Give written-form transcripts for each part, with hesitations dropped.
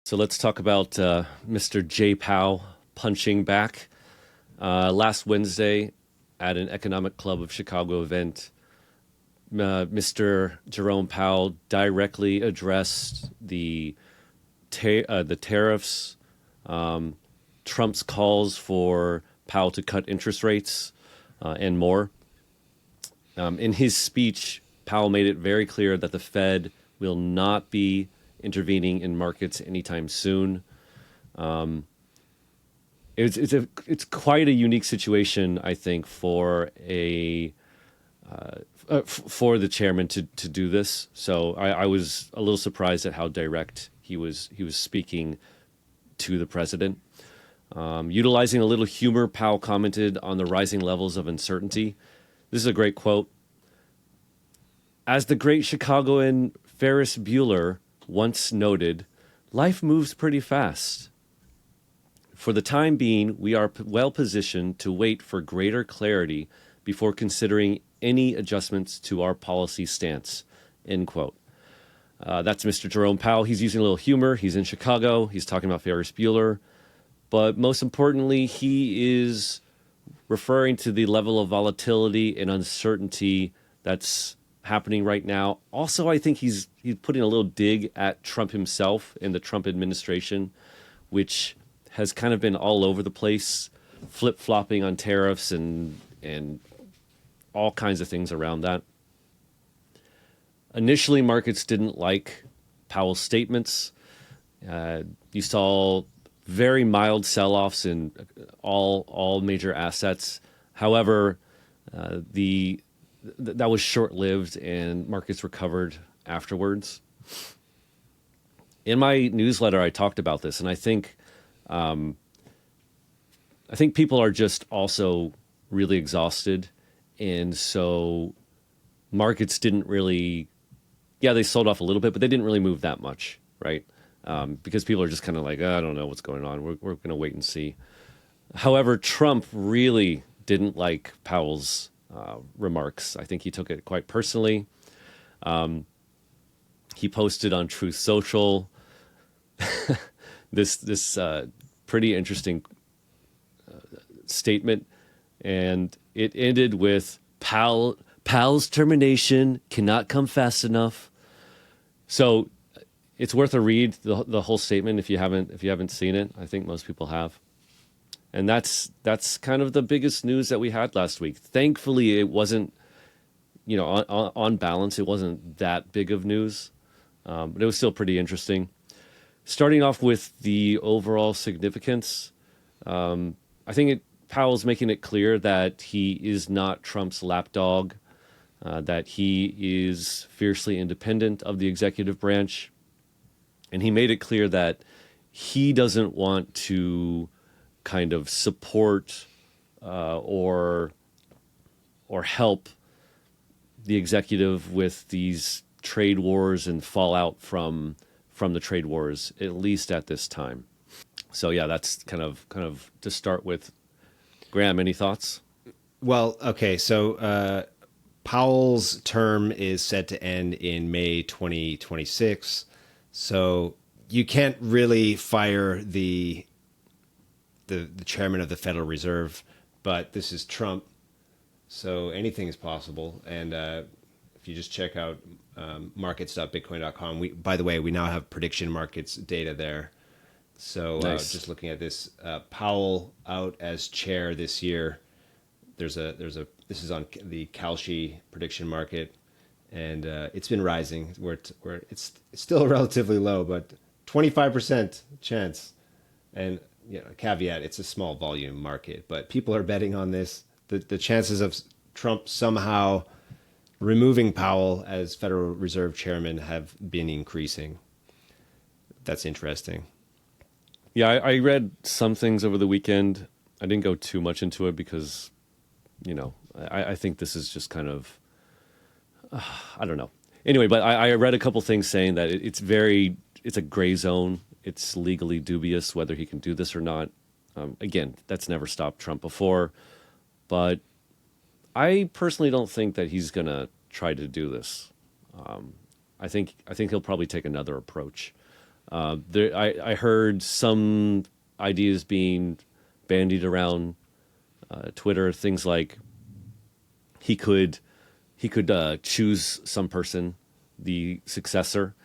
So let's talk about Mr. J. Powell punching back. Last Wednesday at an Economic Club of Chicago event, Mr. Jerome Powell directly addressed the tariffs, Trump's calls for Powell to cut interest rates, and more. In his speech, Powell made it very clear that the Fed will not be intervening in markets anytime soon. It's quite a unique situation, I think, for for the chairman to do this. So I was a little surprised at how direct he was speaking to the president. Utilizing a little humor, Powell commented on the rising levels of uncertainty. This is a great quote. As the great Chicagoan Ferris Bueller once noted, life moves pretty fast. For the time being, we are well positioned to wait for greater clarity before considering any adjustments to our policy stance, end quote. That's Mr. Jerome Powell. He's using a little humor. He's in Chicago. He's talking about Ferris Bueller. But most importantly, he is referring to the level of volatility and uncertainty that's happening right now. Also, I think he's putting a little dig at Trump himself and the Trump administration, which has kind of been all over the place, flip-flopping on tariffs and all kinds of things around that. Initially, markets didn't like Powell's statements. You saw very mild sell-offs in all major assets. However, that was short-lived, and markets recovered afterwards. In my newsletter, I talked about this, and I think people are just also really exhausted, and so markets didn't really. Yeah, they sold off a little bit, but they didn't really move that much, right? Because people are just kind of like, I don't know what's going on. We're going to wait and see. However, Trump really didn't like Powell's remarks. I think he took it quite personally. He posted on Truth Social this pretty interesting statement, and it ended with Powell's termination cannot come fast enough. So it's worth a read, the whole statement if you haven't seen it. I think most people have. And that's kind of the biggest news that we had last week. Thankfully, it wasn't, on balance, it wasn't that big of news, but it was still pretty interesting. Starting off with the overall significance, I think Powell's making it clear that he is not Trump's lapdog, that he is fiercely independent of the executive branch, and he made it clear that he doesn't want to kind of support or help the executive with these trade wars and fallout from the trade wars, at least at this time. So yeah, that's kind of to start with. Graham, any thoughts? Well, okay, so Powell's term is set to end in May 2026, so you can't really fire the chairman of the Federal Reserve, but this is Trump, so anything is possible. And if you just check out markets.bitcoin.com, by the way, we now have prediction markets data there. So nice. Just looking at this, Powell out as chair this year. This is on the Kalshi prediction market, and it's been rising. Where it's still relatively low, but 25% chance. And caveat, it's a small volume market, but people are betting on this. The chances of Trump somehow removing Powell as Federal Reserve Chairman have been increasing. That's interesting. Yeah, I read some things over the weekend. I didn't go too much into it because, I think this is just kind of, I don't know. Anyway, but I read a couple things saying that it's a gray zone. It's legally dubious whether he can do this or not. Again, that's never stopped Trump before. But I personally don't think that he's going to try to do this. I think he'll probably take another approach. I heard some ideas being bandied around Twitter, things like he could choose some person, the successor,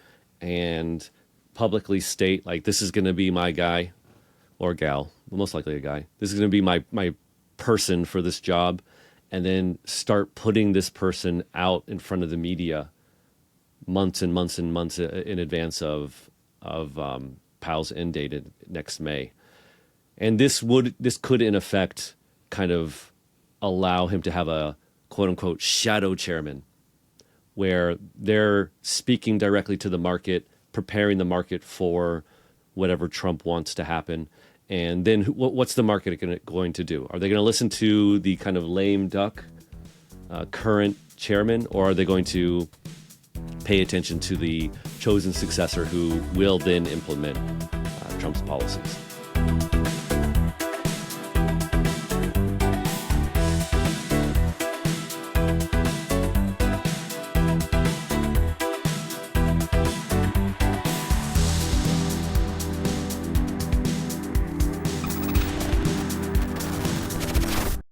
and publicly state like, this is going to be my guy or gal, most likely a guy. This is going to be my person for this job, and then start putting this person out in front of the media months and months and months in advance of Powell's end date next May. And this could in effect kind of allow him to have a quote unquote shadow chairman, where they're speaking directly to the market, preparing the market for whatever Trump wants to happen. And then what's the market going to do? Are they going to listen to the kind of lame duck current chairman, or are they going to pay attention to the chosen successor who will then implement Trump's policies?